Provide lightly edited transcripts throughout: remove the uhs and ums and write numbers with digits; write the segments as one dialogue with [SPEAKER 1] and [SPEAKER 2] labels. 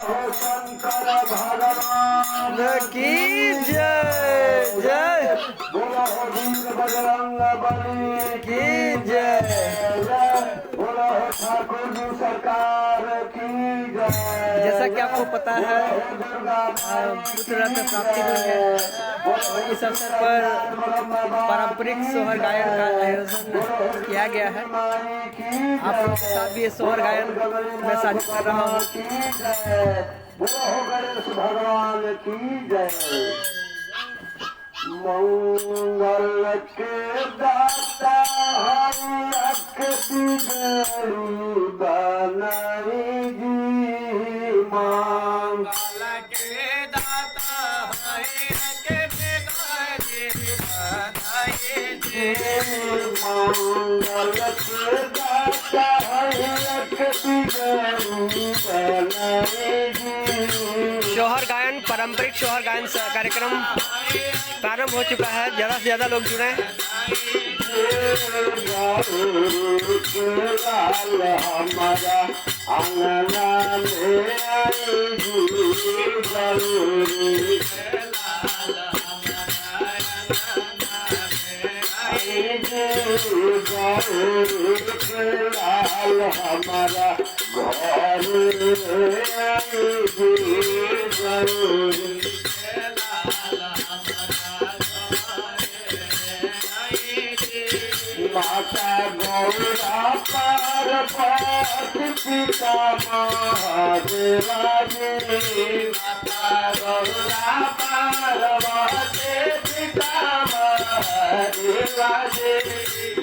[SPEAKER 1] शंकर भगवान
[SPEAKER 2] की जय जय
[SPEAKER 1] बोलो वीर बजरंग बली
[SPEAKER 2] की जय।
[SPEAKER 1] बोलो ठाकुर जी सरकार की जय।
[SPEAKER 2] जैसा कि आपको पता है पुत्र रत्न प्राप्ति हुई है और इस अवसर पर पारंपरिक सोहर गायन का आयोजन किया गया है। आप लोगों के साथ भी ये सोहर गायन मैं साझा कर रहा हूँ।
[SPEAKER 1] बोलो गणेश भगवान की जय। मंगल के दाता बनाई जी मंगल के दाता मंगल के दाता
[SPEAKER 2] सोहर गायन पारंपरिक सोहर गायन कार्यक्रम प्रारंभ हो चुका है। ज़्यादा से ज़्यादा लोग जुड़े।
[SPEAKER 1] हमारा अंगना में हमारा माता गौरा पार्वती पिता महादेवाजी माता गौरा पार्वती पिता महादेवाजी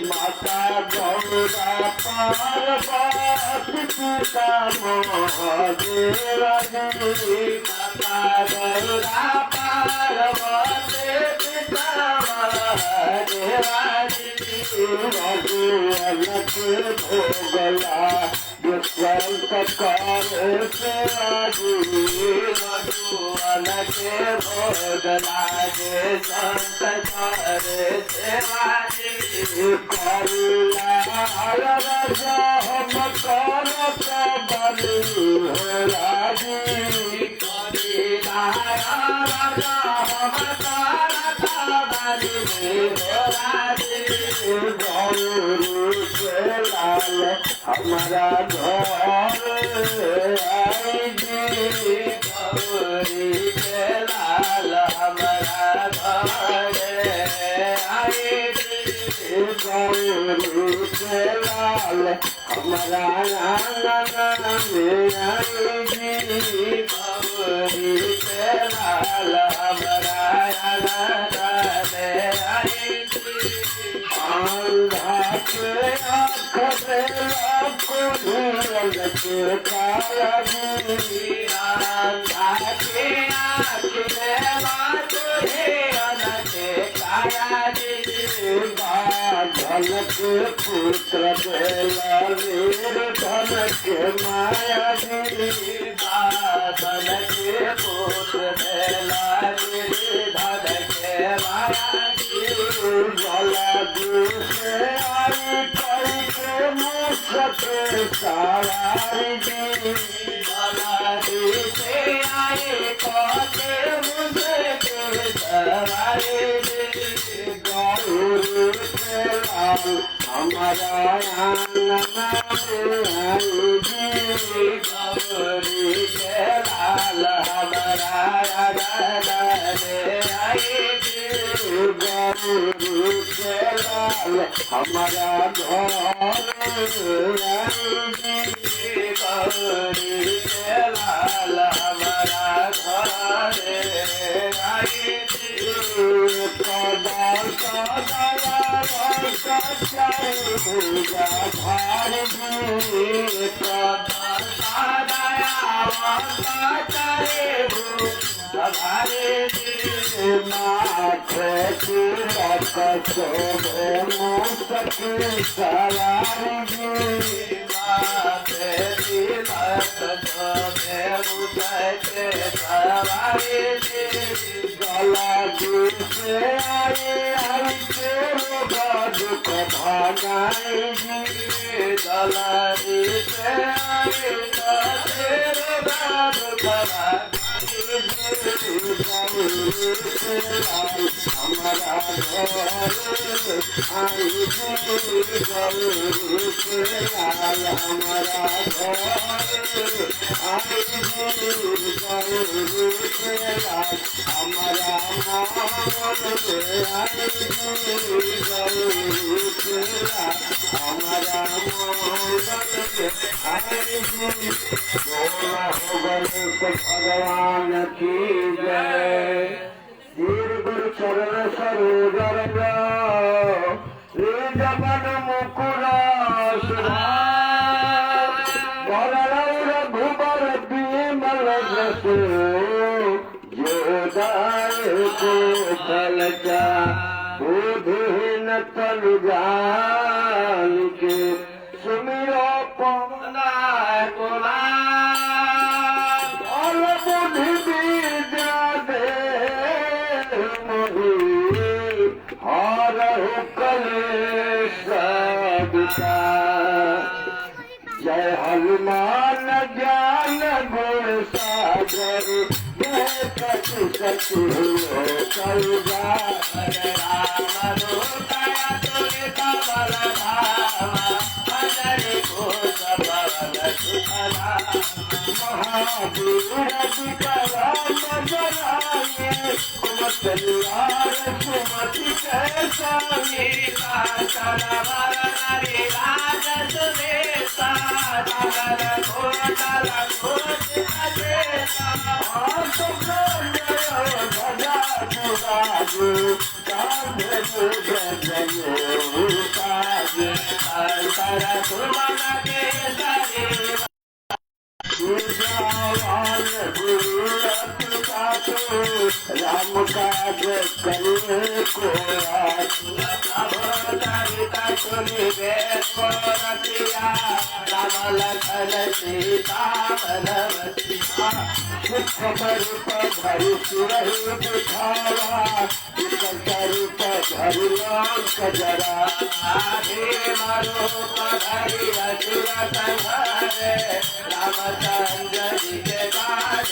[SPEAKER 1] माता गौरा पार्वती पिता महादेवाजी माता गौरा पार्वती पिता महादेवाजी भोगला विश्वंत करे से भगवान के भोगला जे संत करे सेवाजी करुणा राजा हम करत बलि राजी करुणा राजा हम करत बलि राजी लाल हमारा घर आई जी गौरी के लाल हमारा घर आई जी गौरी के लाल हमारा आंगन में आई जी गौरी के लाल हमारा आंगन में आई जी आंधा के आँख से आपको ढूंढ के काया जी आंधा के आँख में बात है अनके काया जी बादल के पुत्र बेला वीर धन के माया जी बादल के पुत्र बेला वीर धन के माया जी जला दूसरे आई कई के मुझसे सवारी जी जला दूसरे आई के मुझसे सवारी जी गौरी के लाल हमारा आंगन में आई जी गौरी के लाल हमारा आंगन में आई जी गौरी के लाल हमारा घर गौरी के लाल हमारा घर कदा कदा पूजा भारती कदा सवारी भगवान की जय। गुरु चरण सरोवर जमन मुकुरा रघुबर विमल जस जोदाय को फलचा बुधिन तन जान के सुमिरो पवना गुणा बुद्धि विद्या दे हरहु कलेश विका। जय हनुमान ज्ञान गुण सागर जय कपि सति कल राम काज करिए को राम लखन सीता खबर धरि सुरहि बिठावा रूप धरि लंक जरा मारो धरि असुर संहारे रामचंद्र जी के काज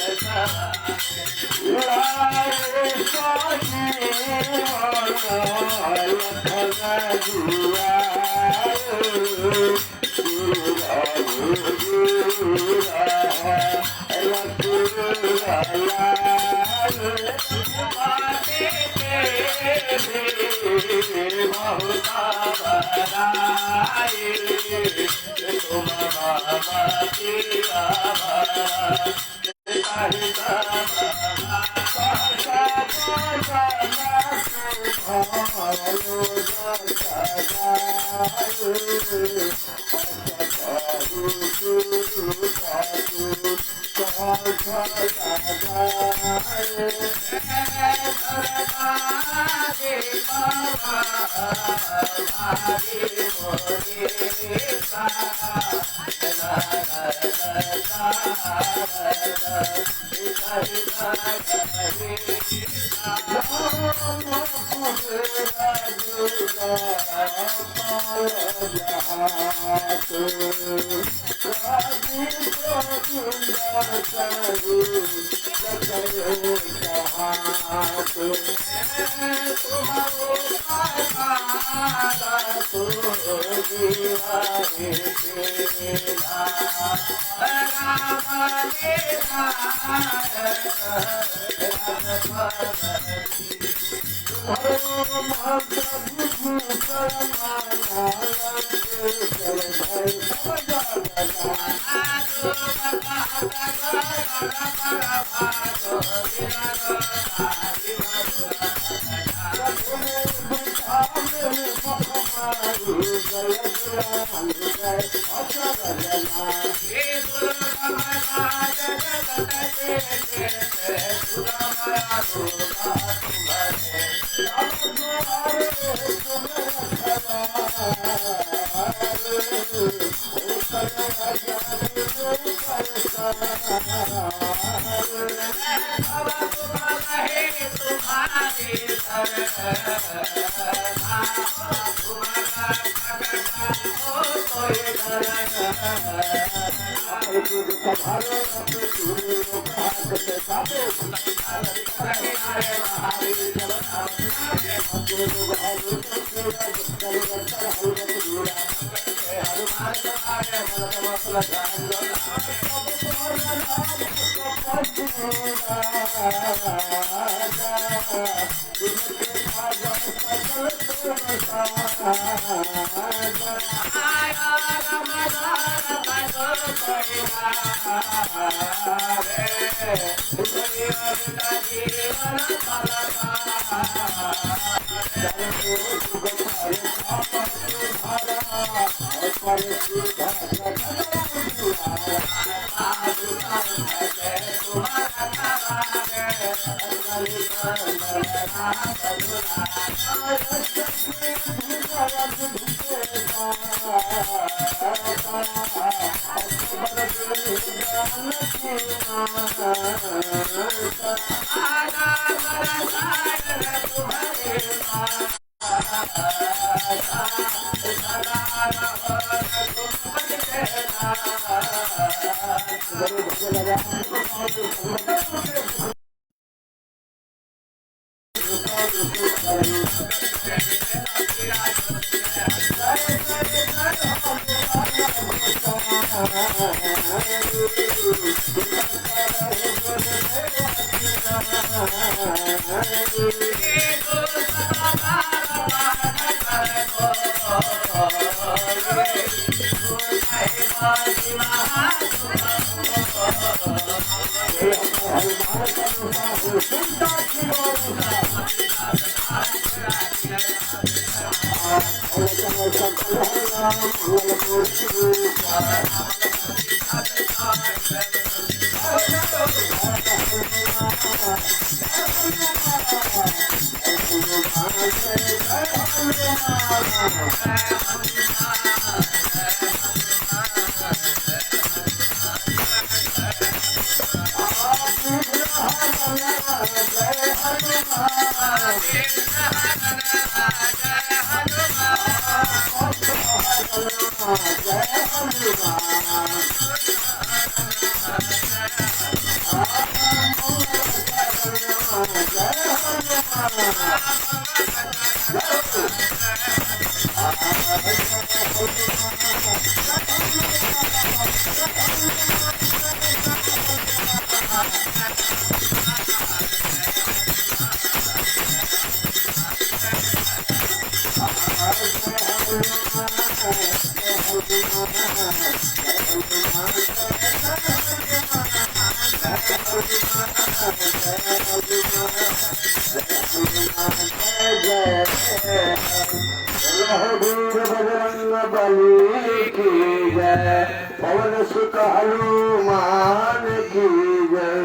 [SPEAKER 1] पवन सुत हनुमान की जय।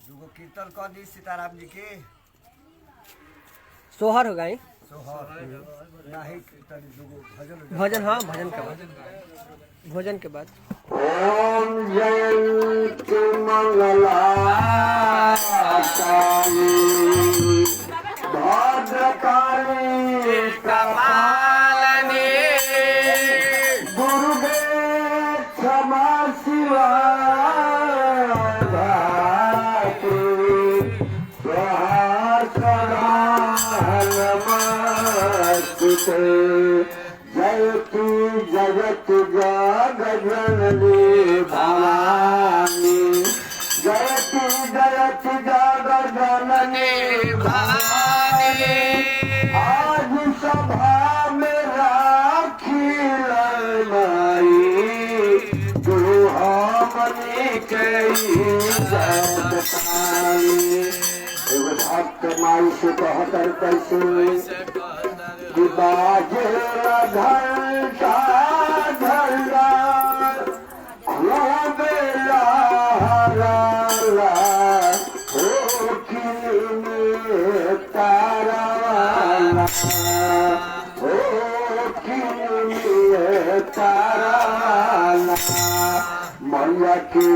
[SPEAKER 3] दुगो कीर्तन कर दी सीताराम जी के
[SPEAKER 2] सोहर हो गई
[SPEAKER 3] सोहर नाही कीर्तन दुगो भजन
[SPEAKER 2] भजन, हाँ भजन के बाद, भोजन के बाद।
[SPEAKER 1] ओम जयंती मंगला काली भद्रकाली
[SPEAKER 2] कपालनी
[SPEAKER 1] दुर्गे क्षमा शिवा धात्री स्वाहा सदा नमस्ते। जयतु जगत जननी भवानी जयतु जगत जननी
[SPEAKER 2] भवानी
[SPEAKER 1] आज सभा में राखी माई गुरु हमनी के एगो भक्त माई से कहकर कैसे बाजे घंटा झंडा खूब लहरा हो किने तारा हो किने तारा मैया के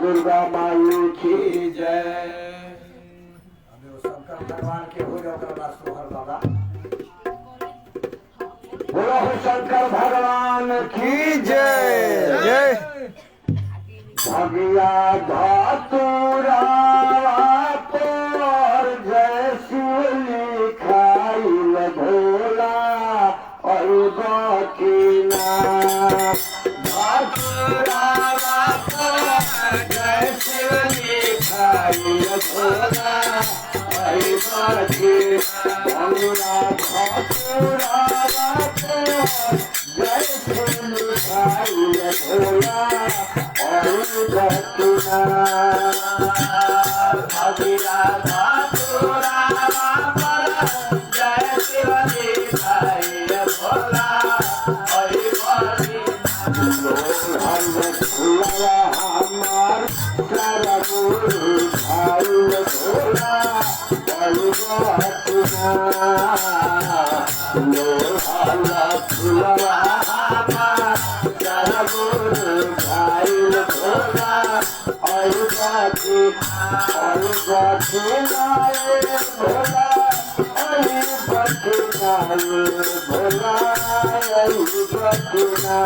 [SPEAKER 1] दुर्गा माई की जय।
[SPEAKER 3] अभी वो शंकर भगवान के हो जाओ करना सोहर बाबा
[SPEAKER 1] बोलो शंकर भगवान की जय।
[SPEAKER 2] जय
[SPEAKER 1] भगिया धातुरा पर जय शिव लिखाइल भोला और बाकी ना धातुरा पर जय शिव लिखाइल भोला और बाकी भगिया धातुरा पर जय शिव लिखाइल भोला और बचना भगिया धातुरा पर जय शिव लिखाइल भोला और बचना हमार सारा गुरु खाइल भोला और बचना लोहाला फुलवा हमार सारा गुरु खाइल भोला और बचना भोला और बचना भोला और बचना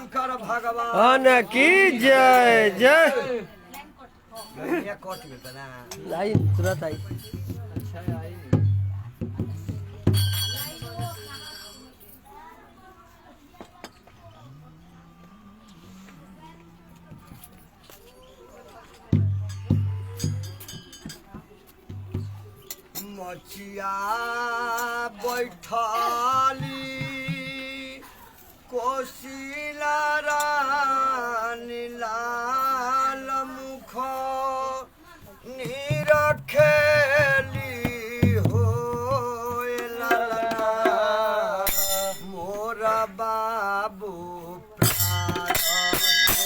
[SPEAKER 3] शंकर भगवान
[SPEAKER 2] की जय जय।
[SPEAKER 3] ये कट गया ना
[SPEAKER 2] आई तुरंत आई।
[SPEAKER 3] मचिया बैठाली कोशिला रानी लाल मुख निरखेली हो लाला मोरा बाबू प्राण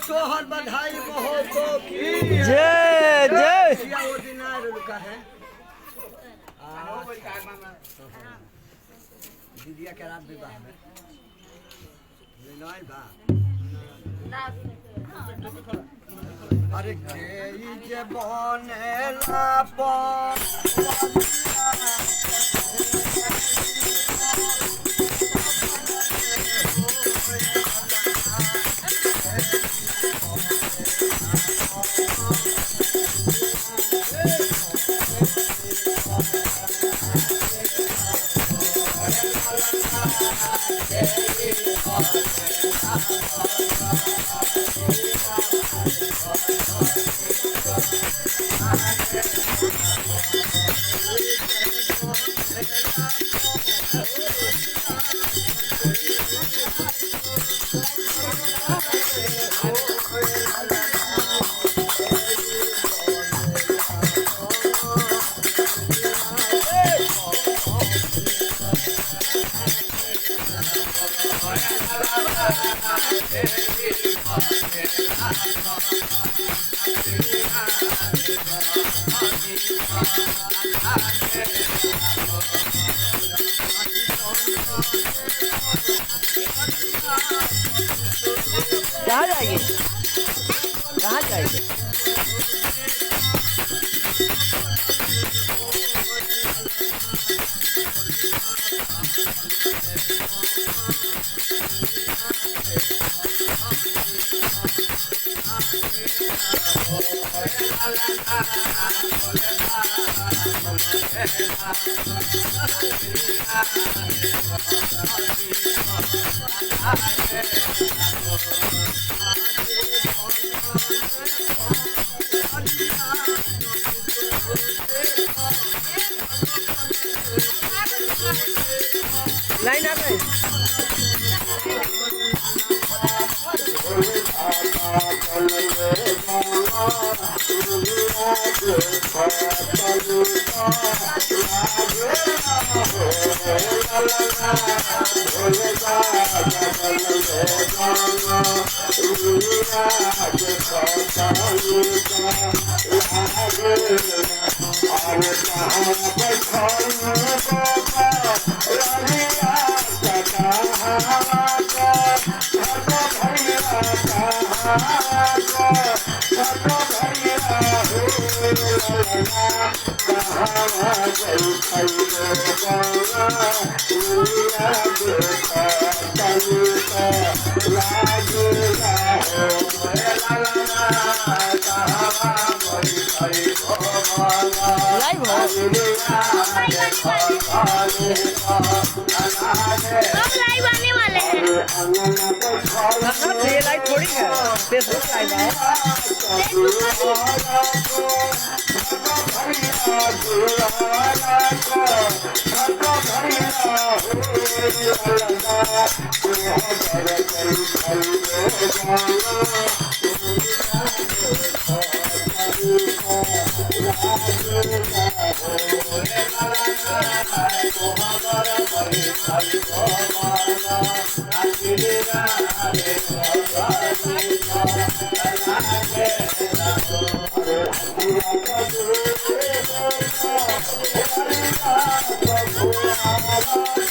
[SPEAKER 3] सोहर बधाई महोत्सव की
[SPEAKER 2] जय जय
[SPEAKER 3] दीदिया के रात विवाह में अरे के जे बनेला
[SPEAKER 2] कहाँ जाएगी कहाँ जाएगी लाइन आ गई लाइव हो
[SPEAKER 4] हम लाइव आने वाले हैं।
[SPEAKER 2] ये लाइव थोड़ी है फेसबुक लाइव है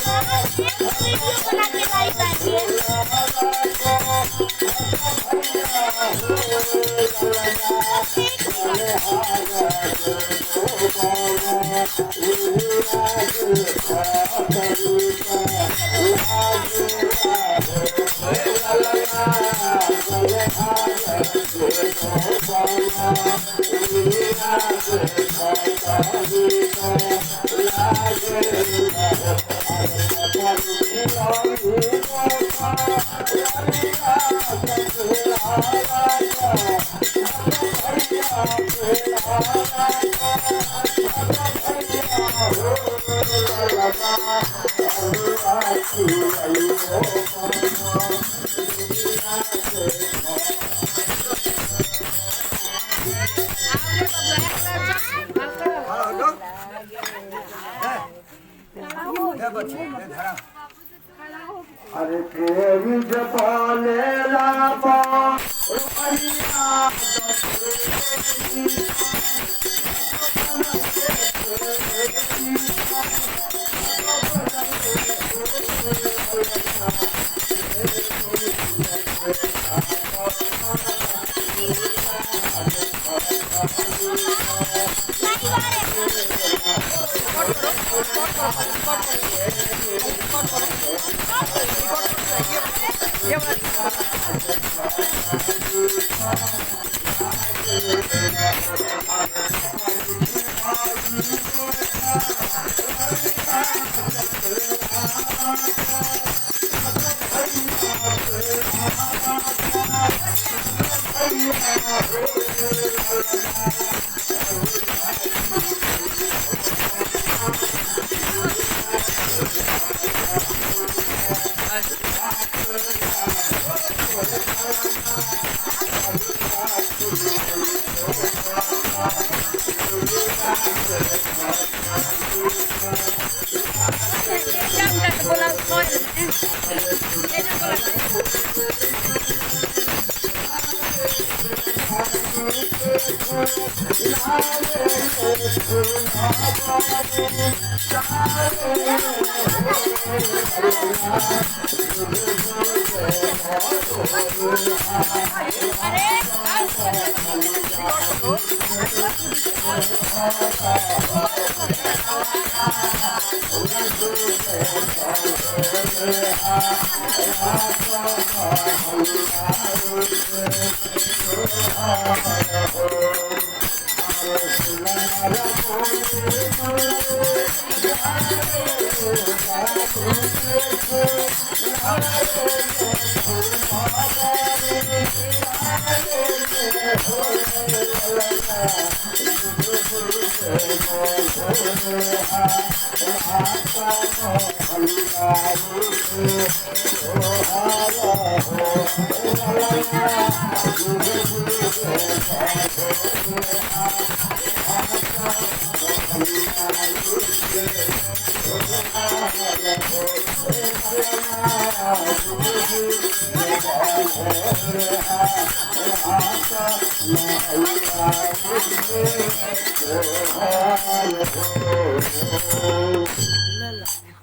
[SPEAKER 4] वीडियो बना के लाइव आइए।
[SPEAKER 1] अरे प्रेमी जपाले लापा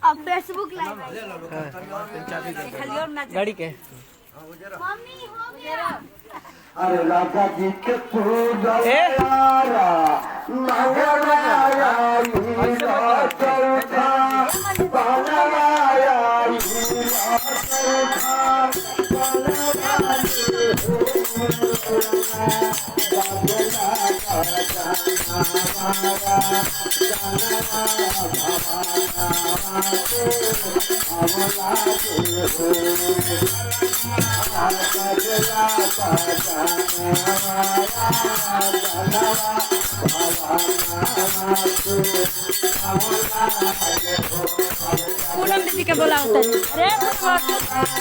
[SPEAKER 4] अब फेसबुक लाइव
[SPEAKER 2] गाड़ी के
[SPEAKER 4] मम्मी हो गया।
[SPEAKER 1] अरे राजा जी के पूजा यारा नगराया लीला चौथा बनवाया लीला चौथा बनवाया
[SPEAKER 4] पूनम दीदी के बोला होता है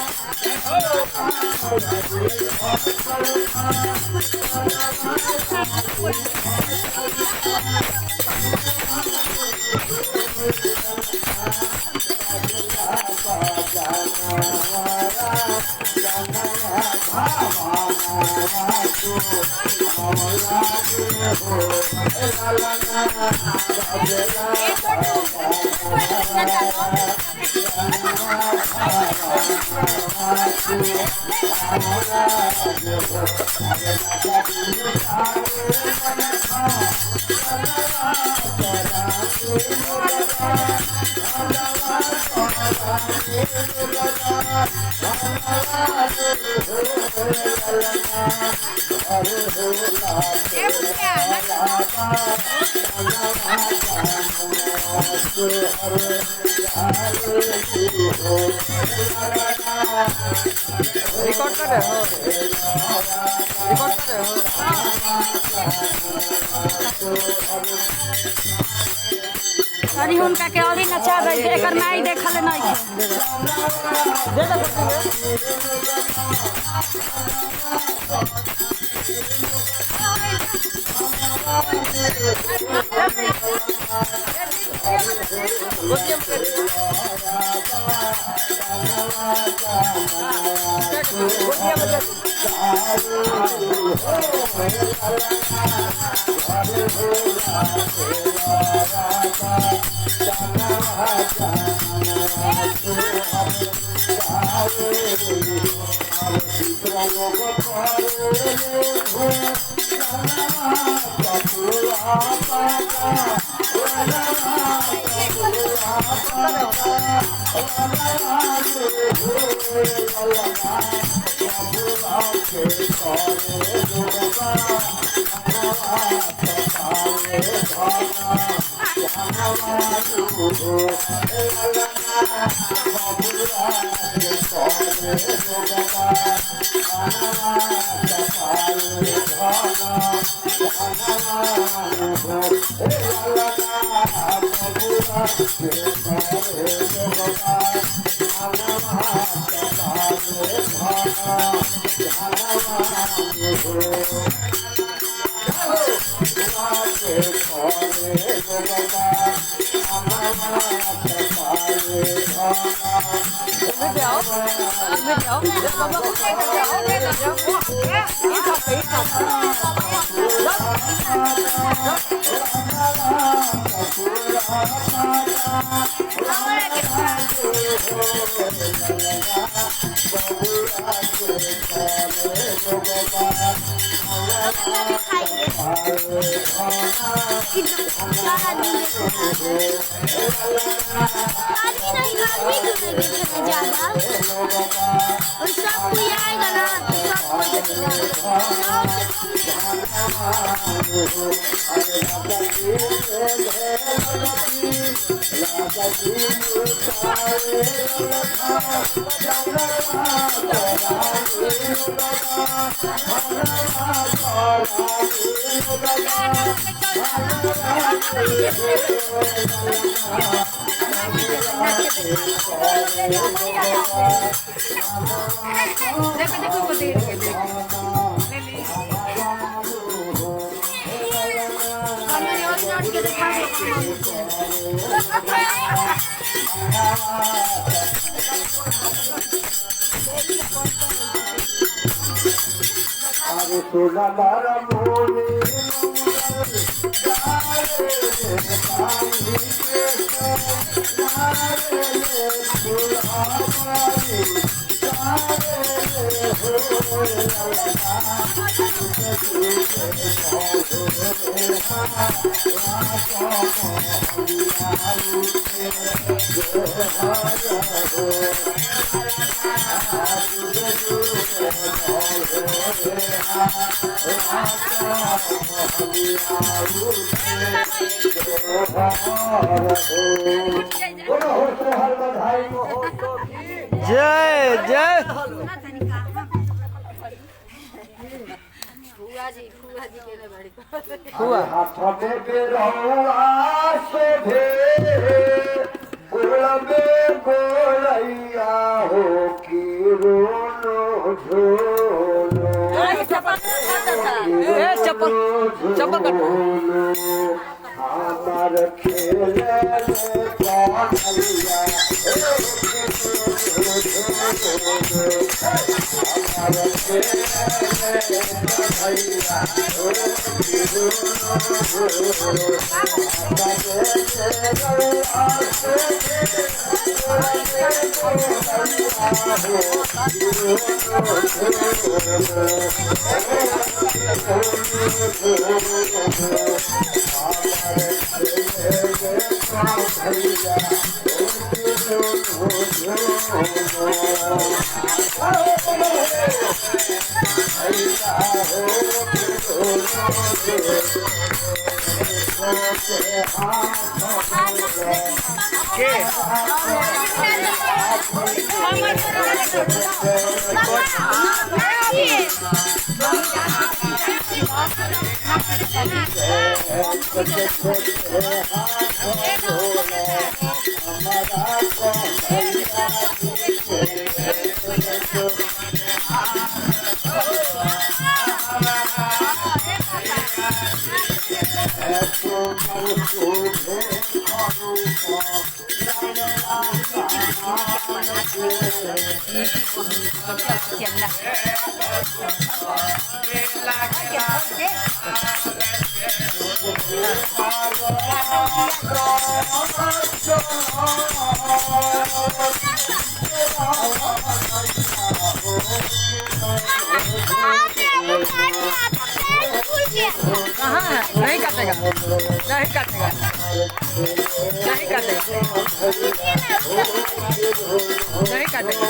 [SPEAKER 2] रिकॉर्ड कर रहे हो? रिकॉर्ड कर रहे हो?
[SPEAKER 4] अरे उनका के अभी नचा गई एकर माई देखल नहीं
[SPEAKER 2] दे दे सकते जय जय हुआ
[SPEAKER 1] हाथों पे रहुआ शोभे गोलबे गोलैया हो की रोनो झोलो
[SPEAKER 2] ए चप्पल चप्पल कट
[SPEAKER 1] हमार खेले कन्हैया हमार खेले कन्हैया
[SPEAKER 2] कहाँ है? नहीं काटेगा नहीं काटेगा नहीं काटेगा नहीं काटेगा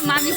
[SPEAKER 2] मामी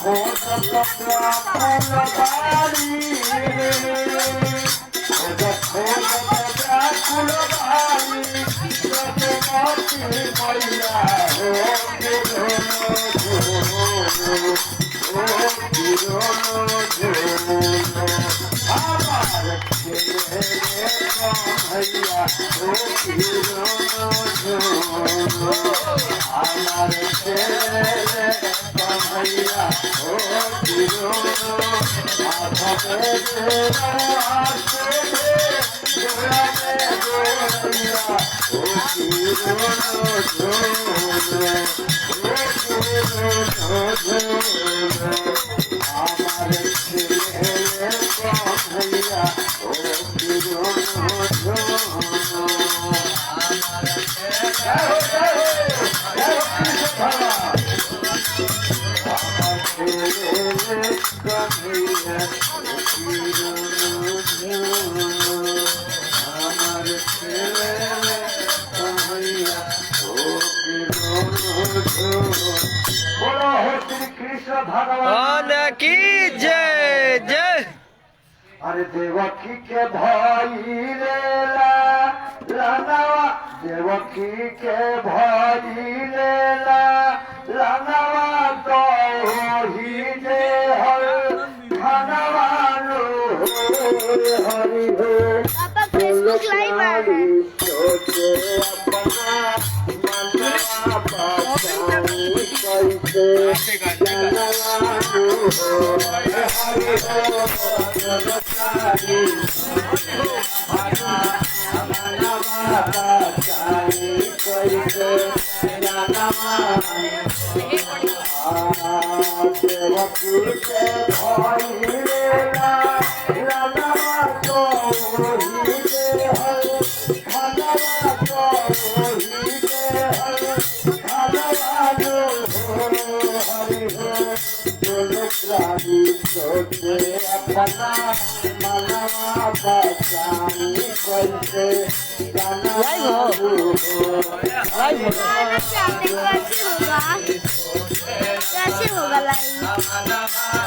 [SPEAKER 1] Oh, बोलो हो श्री कृष्ण भगवान
[SPEAKER 2] की जय जय।
[SPEAKER 1] अरे देवकी के भाई रे लानवा देवकी के भाई रे लानवा तो ही जे हर खानवा लो हरि हो
[SPEAKER 4] पापा फेसबुक लाइव आ रहा है।
[SPEAKER 1] सोचे अपना मनवा पाई कैसे
[SPEAKER 4] कैसे होगा लाइव?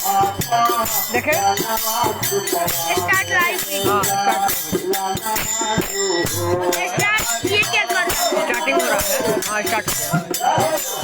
[SPEAKER 2] देखे
[SPEAKER 4] स्टार्ट लाइव स्टार्ट ये क्या कर रहा है?
[SPEAKER 2] स्टार्टिंग हो रहा है। हाँ स्टार्ट।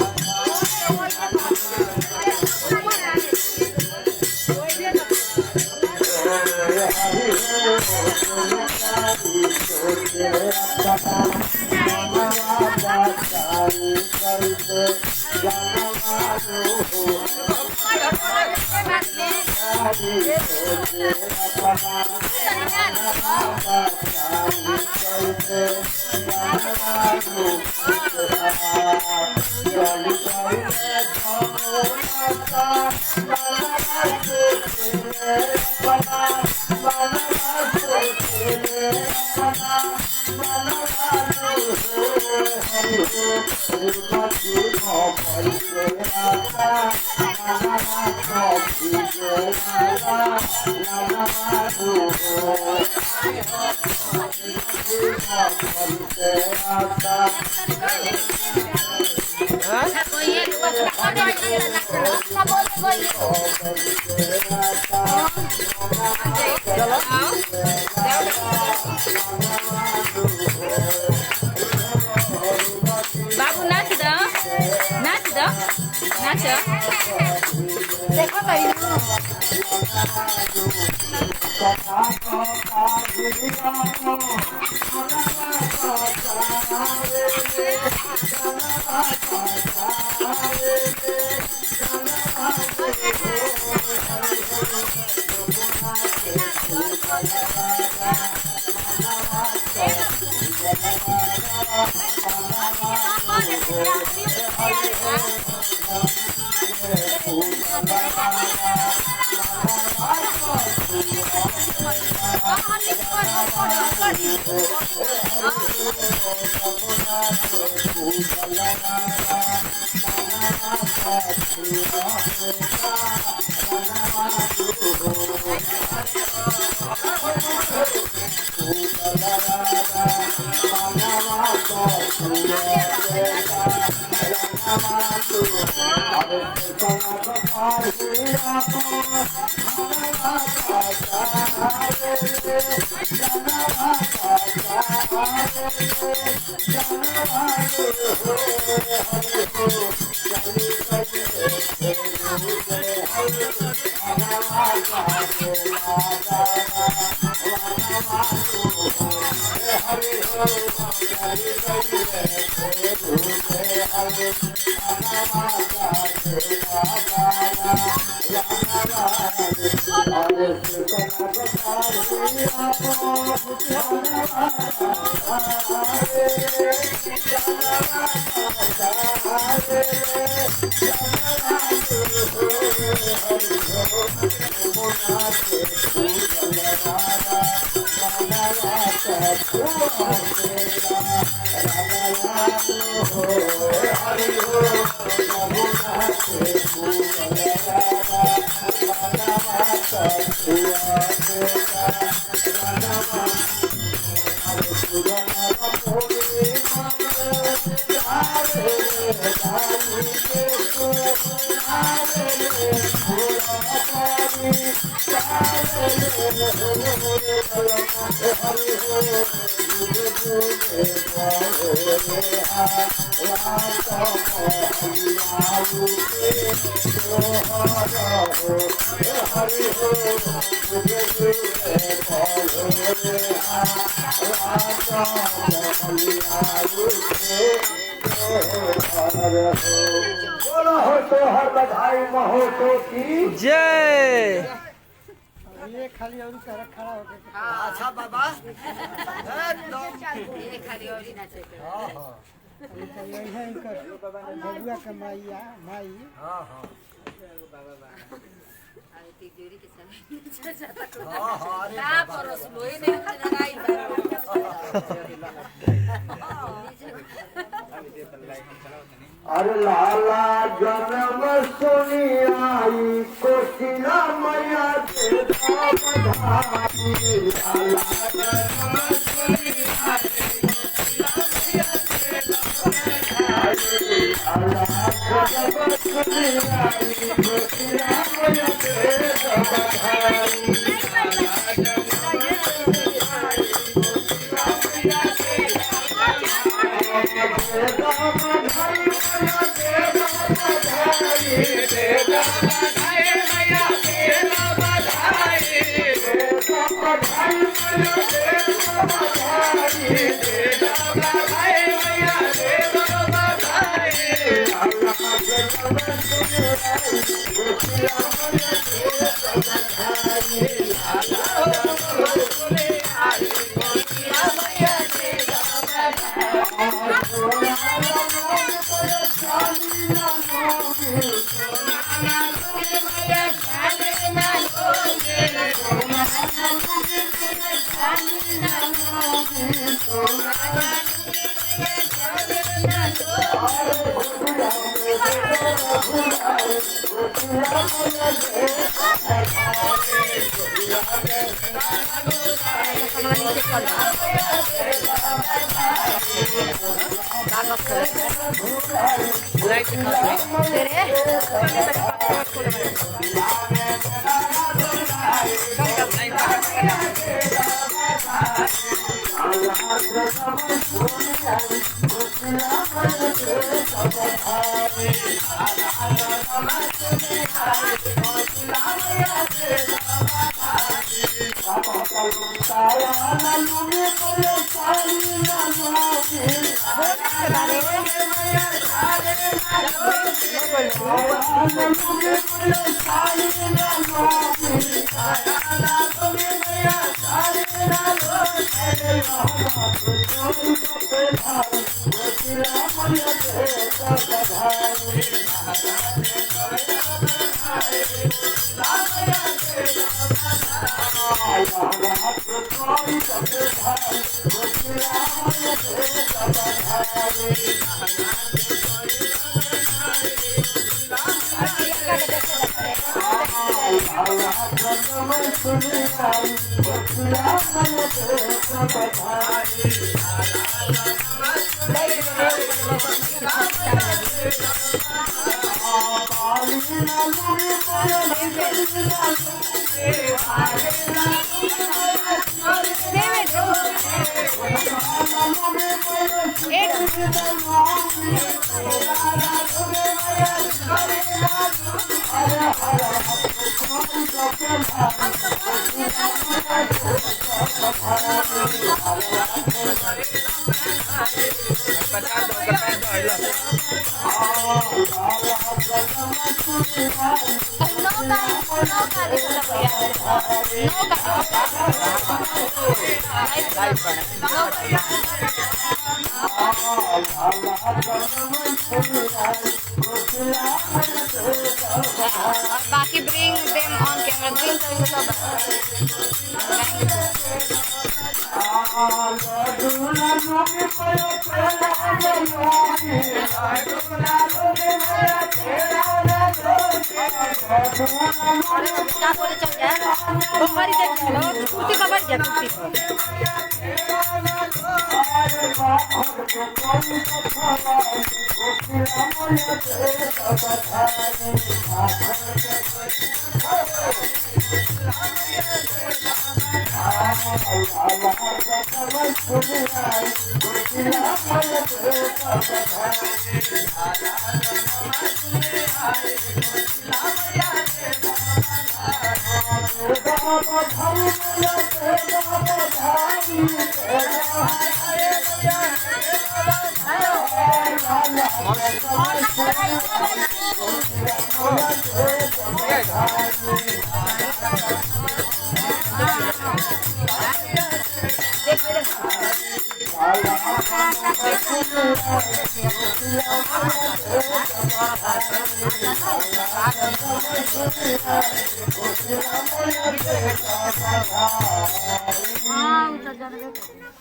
[SPEAKER 5] बाबू नाच दो नाच दो नाच देखो
[SPEAKER 1] Thank you. बोलो हो तो हर बधाई महोत्सव की
[SPEAKER 2] जय।
[SPEAKER 3] अच्छा बाबा एकदम
[SPEAKER 6] बबुआ के माइया माई
[SPEAKER 3] हाँ हाँ
[SPEAKER 1] अरे लाला जन्म सुनी आई कोशिला मैया देता बधाई लाला जन्म सुनी आई लाला जन्म सुनी आई कोशिला मैया देता बधाई
[SPEAKER 4] एक
[SPEAKER 2] प्रसाद दो प्रसाद दो हेलो
[SPEAKER 5] बाकी bring them on camera. Bring क्या बोले चल यार बम्बारी देख लो कुर्ती बम्बारी जा कुर्ती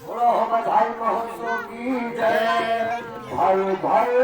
[SPEAKER 1] बोलो हो बधाई महोत्सव की जय भाई भाई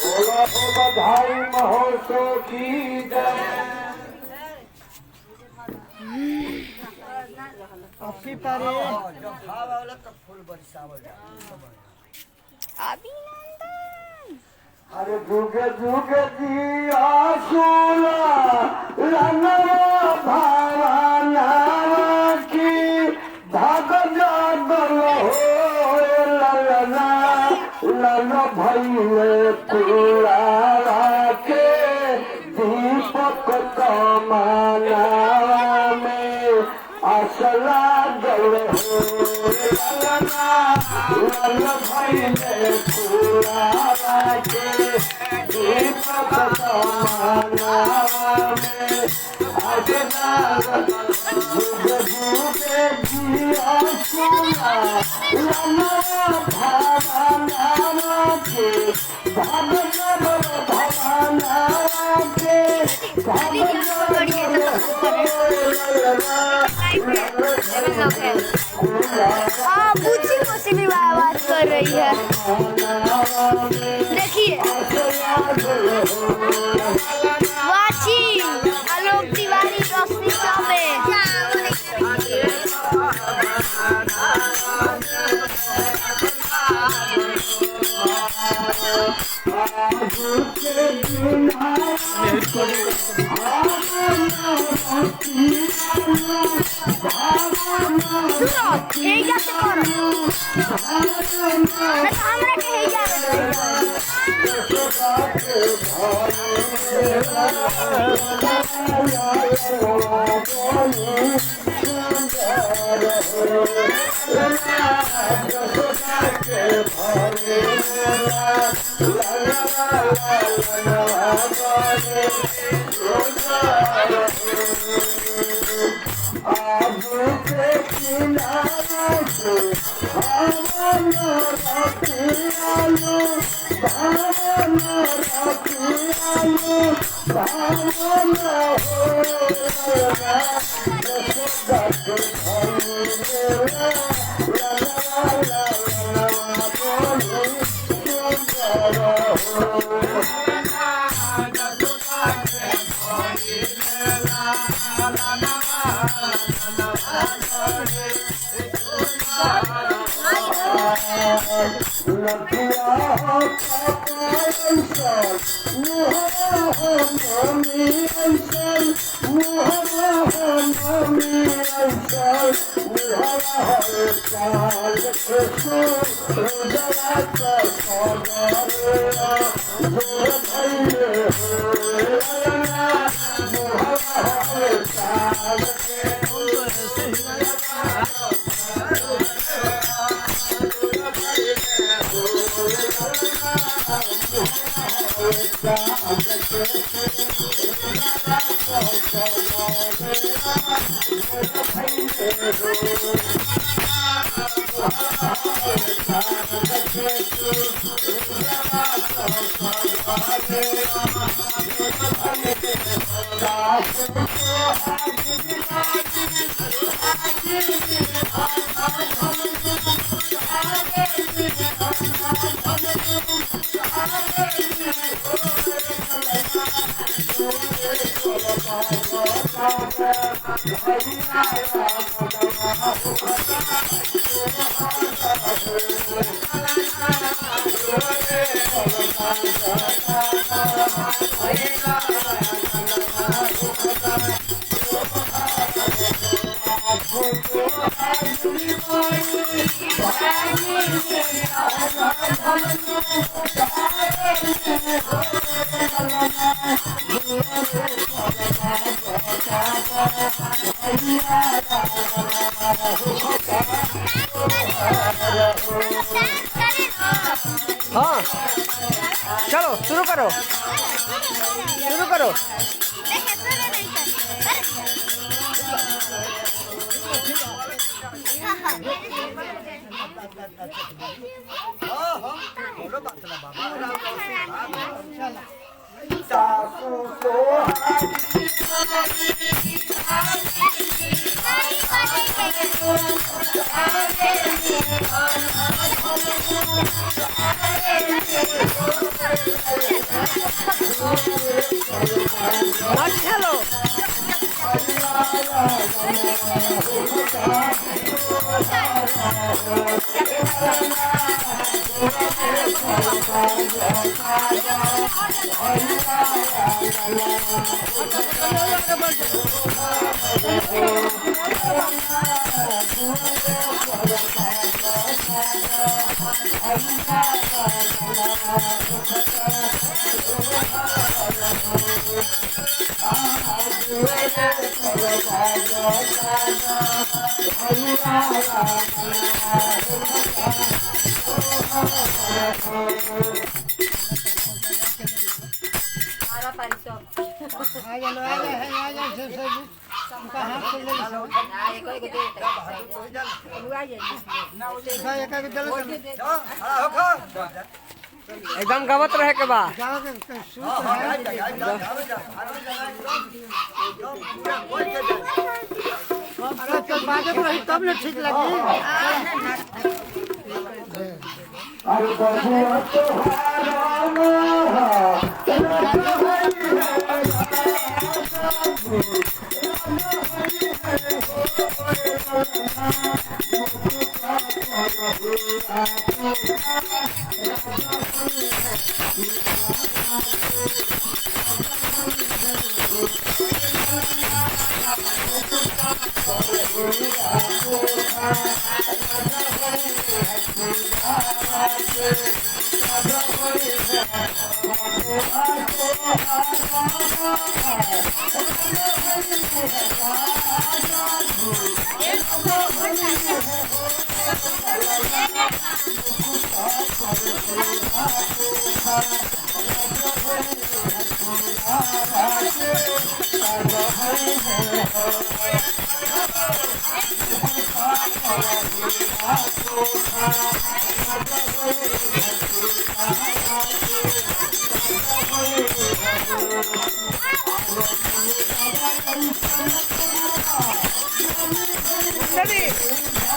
[SPEAKER 1] बधाई महोत्सव की जय।
[SPEAKER 6] अभी पारे
[SPEAKER 3] जब भाव आवला तब फूल बरसावल
[SPEAKER 4] अभिनंदन।
[SPEAKER 1] अरे जुग जुग जिया सोला लना भावना की भाग जागल हो ललना लल भैले पूरा के दीपक कमाना में असला गल हो ललना लल भैले पूरा के दीपक कमाना में असला जुग जुग जिया सोना लना भावना के भाग भवाना के
[SPEAKER 4] हाँ पूछी मुझसे भी बात कर रही है। देखिए वाची आलोक तिवारी रोशनी चौबे हे जाते करो हमरा के हे
[SPEAKER 2] हाँ चलो शुरू करो शुरू करो। चलो एकदम गवत रहे के बाद
[SPEAKER 6] तब न ठीक लगी।
[SPEAKER 1] अरे बबुआ
[SPEAKER 6] Hey!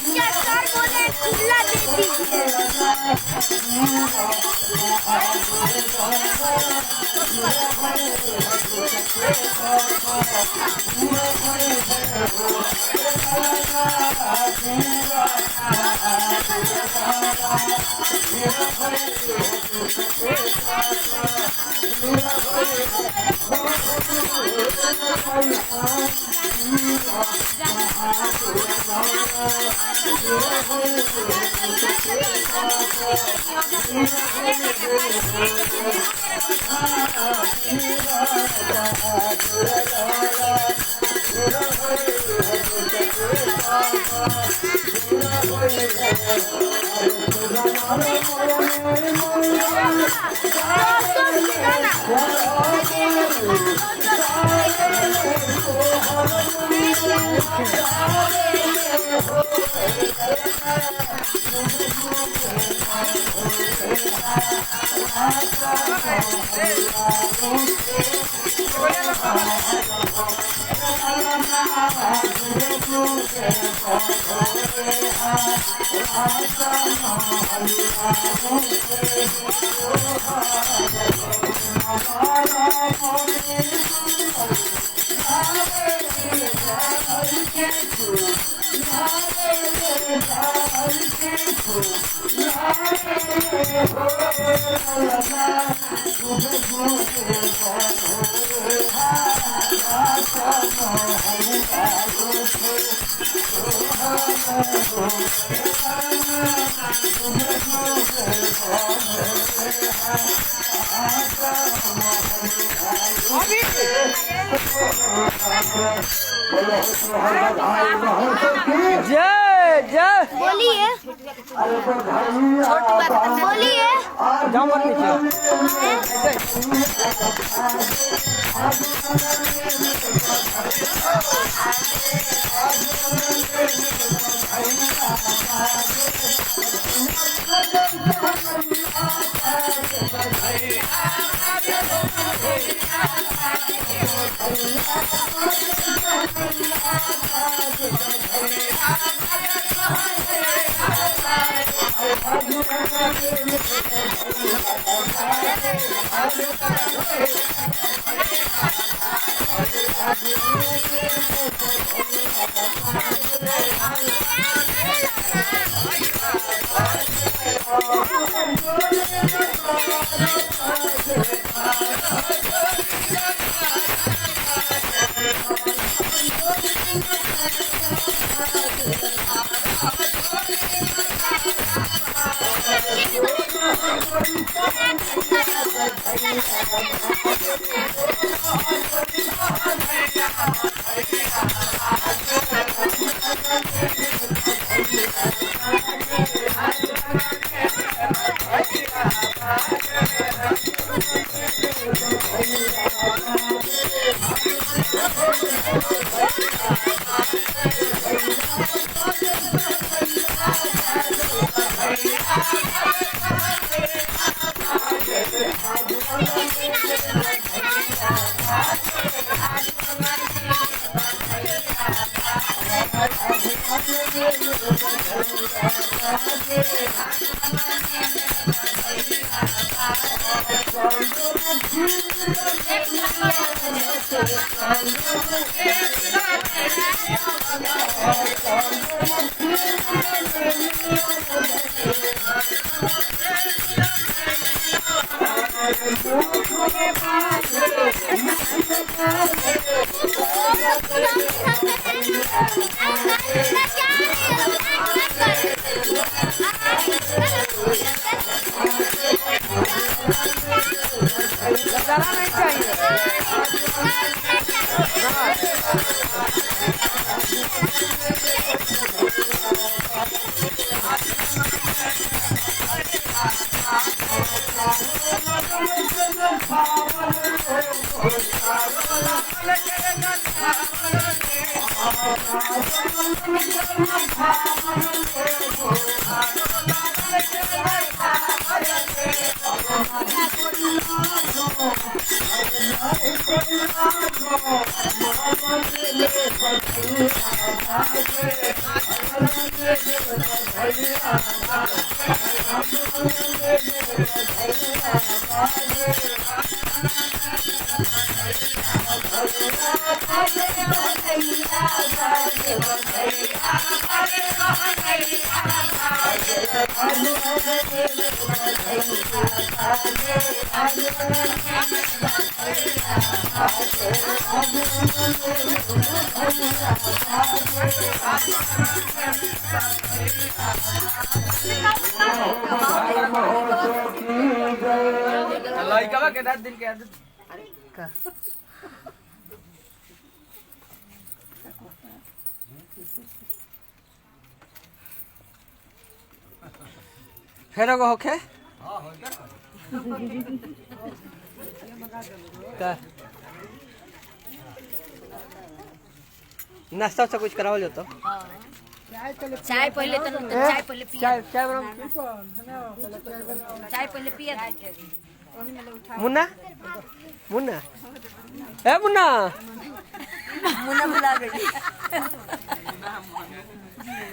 [SPEAKER 4] क्या सर बोले खुला दे दीजिए।
[SPEAKER 2] जय जय
[SPEAKER 4] बोलिए बोलिए
[SPEAKER 2] जाओ मत नीचे
[SPEAKER 1] Thank you.
[SPEAKER 2] लड़का के 10 दिन के फेर एगो होखे का नाश्ता से कुछ करावल जातो
[SPEAKER 5] चाय पहले तो चाय पहले पिया
[SPEAKER 2] चाय चाय बरम
[SPEAKER 5] चाय पहले पिया
[SPEAKER 2] मुन्ना मुन्ना ए मुन्ना
[SPEAKER 5] मुन्ना बुला गई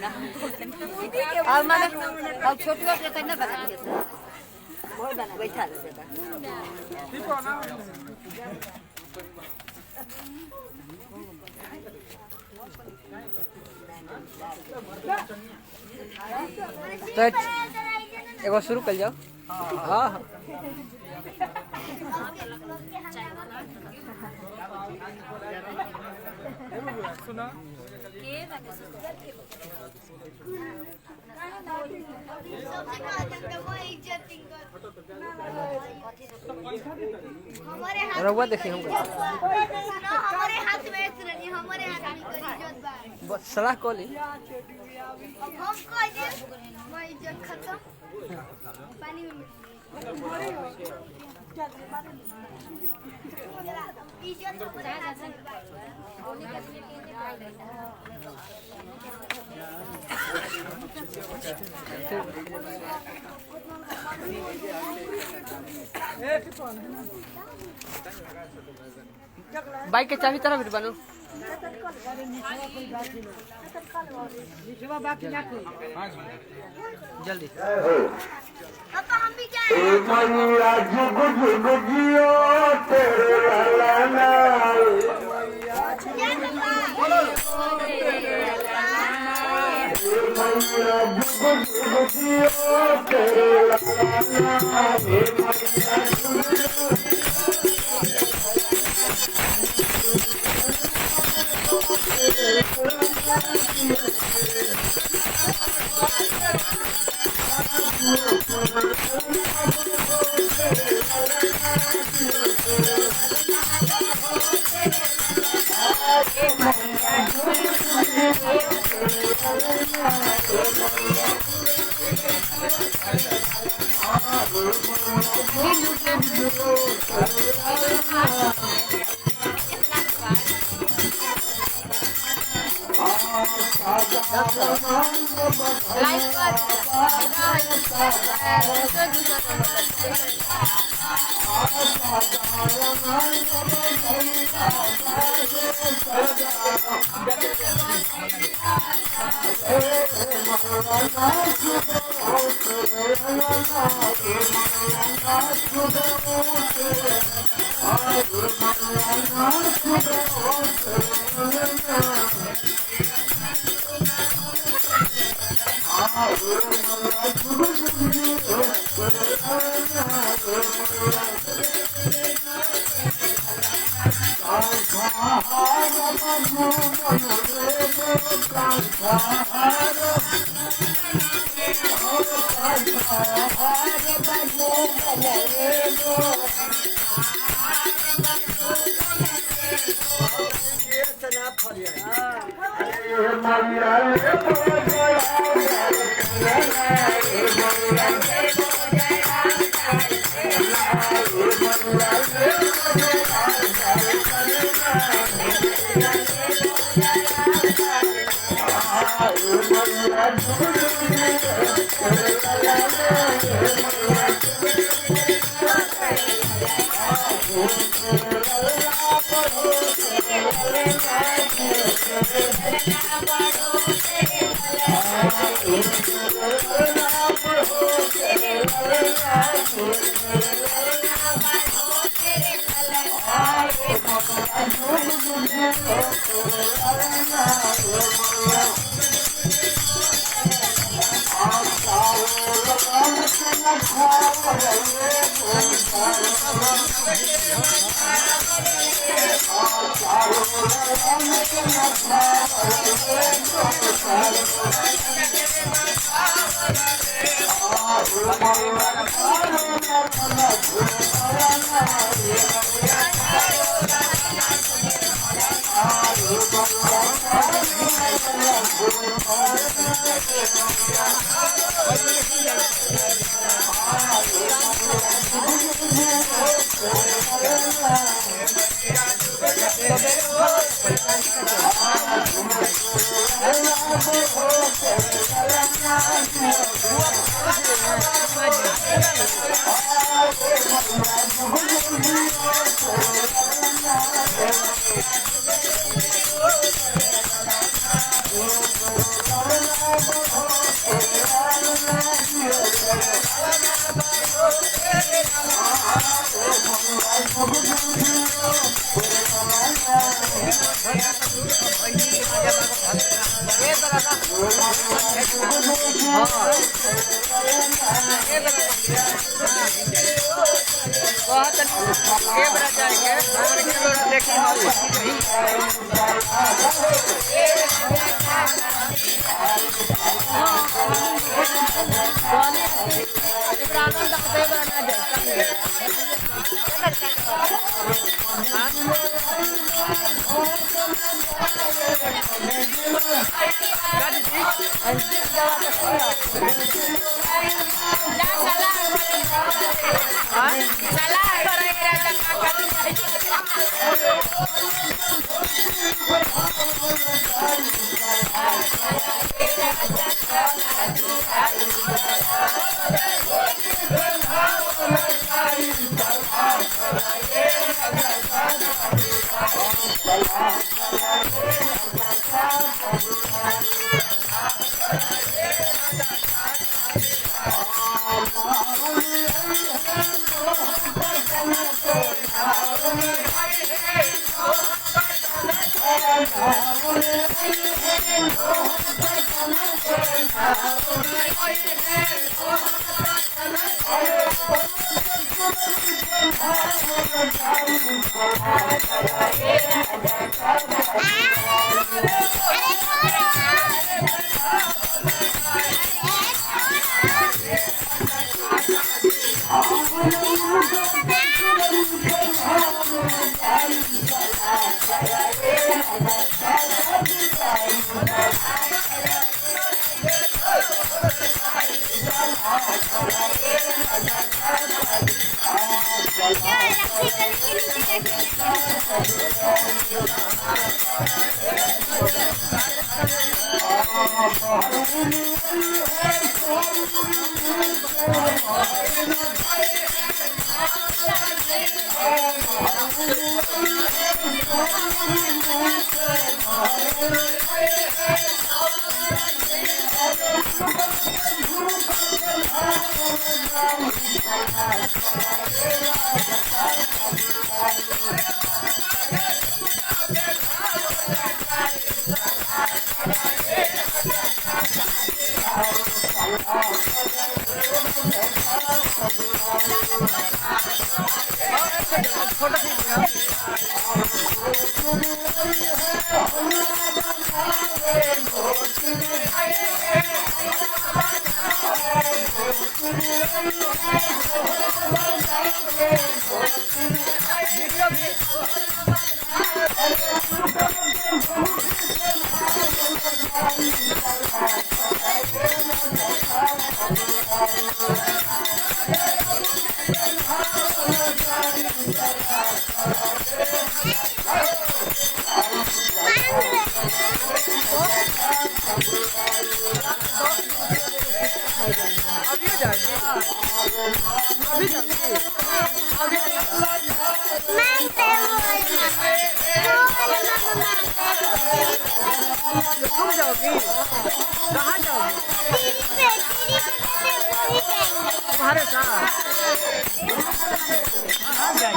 [SPEAKER 5] अब माने अब छोटी बात रहता है ना बता दिया बहुत बना बैठा रहता
[SPEAKER 2] तो एगो शुरू कर जाओ हाँ सुना रहुआ देखिए हम
[SPEAKER 4] हमारे हाथ में नहीं हमारे हाथ में
[SPEAKER 2] बस सलाह कोली
[SPEAKER 4] हम कह दिए मैं इज्जत खत्म पानी में इज्जत
[SPEAKER 2] बाइक के चाबी तरह भी बनू जल्दी
[SPEAKER 4] पापा हम भी जाए
[SPEAKER 1] मैया जुग जुग जियो तेरे लाला मैया जुग जुग जियो तेरे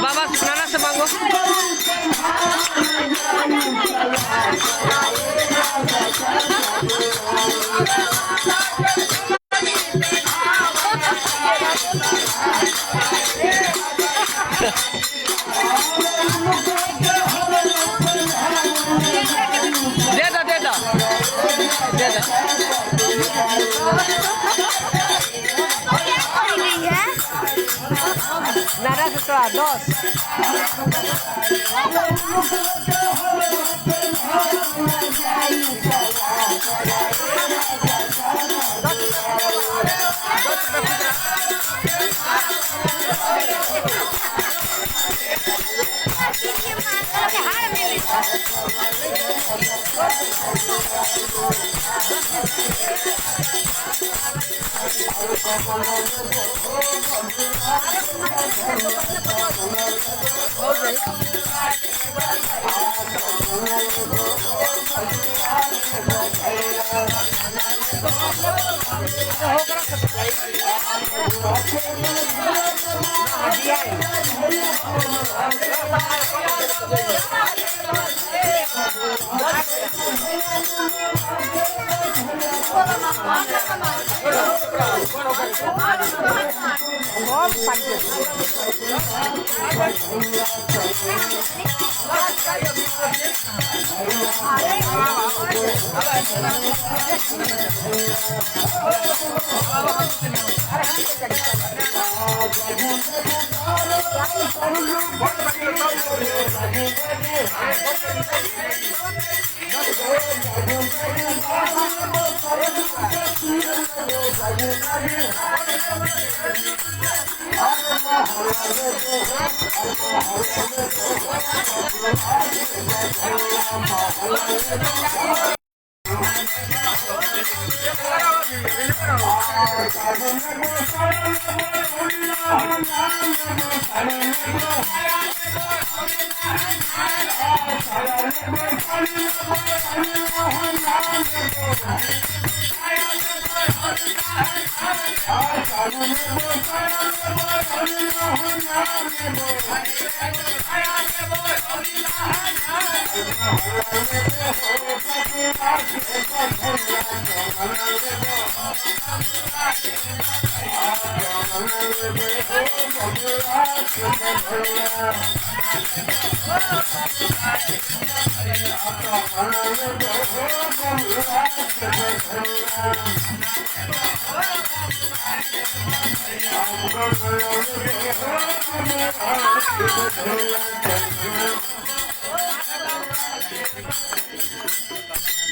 [SPEAKER 2] बाबा नाना से मांगो।
[SPEAKER 5] कतरा 10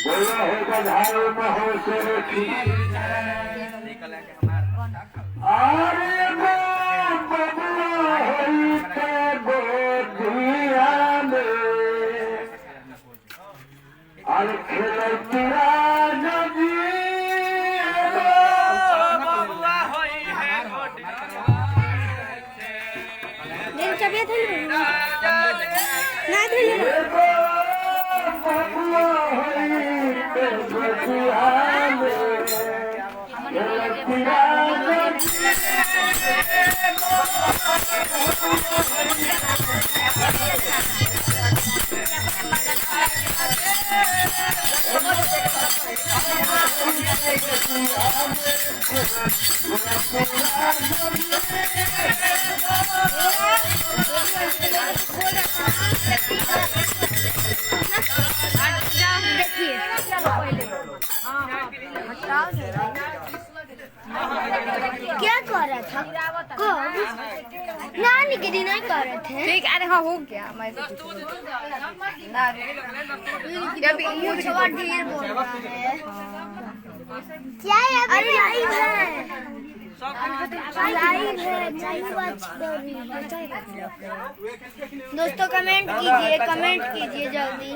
[SPEAKER 1] बोला होगा धारो में हो से रखी अरे बबुआ होई ते गोदिया में अरे खेलतिया नदी
[SPEAKER 4] दिन चबिया थी ना थी
[SPEAKER 1] बबुआ होई ते गोदिया में खेलतिया नदी
[SPEAKER 4] क्या कर रहा था कब नानी के दिन नहीं कर रहे थे
[SPEAKER 5] ठीक अरे हाँ हो गया मैं
[SPEAKER 4] मुझे ढेर बोल रहा है क्या है अरे लाइव है दोस्तों कमेंट कीजिए जल्दी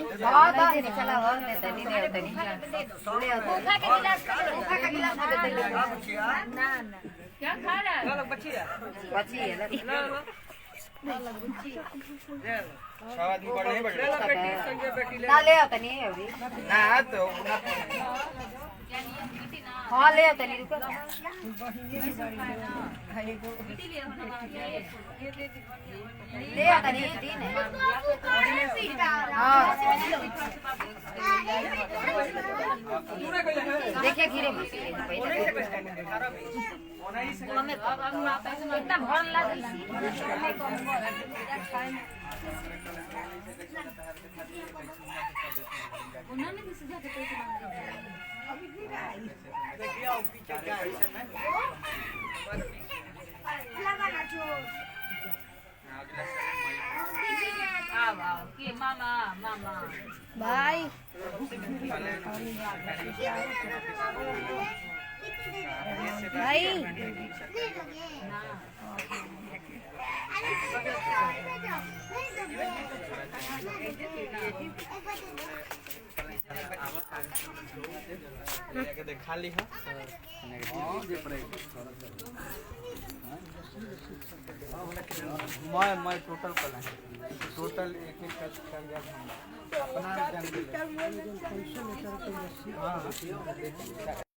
[SPEAKER 5] क्या खा रहा है ले आता नहीं अभी ना तो हाँ ले आता नहीं रुको ले आता नहीं दिन है हाँ देखिए खीरे इतना भर लगा
[SPEAKER 4] भाई भाई
[SPEAKER 2] खाली है मैं टोटल टोटल एक अपना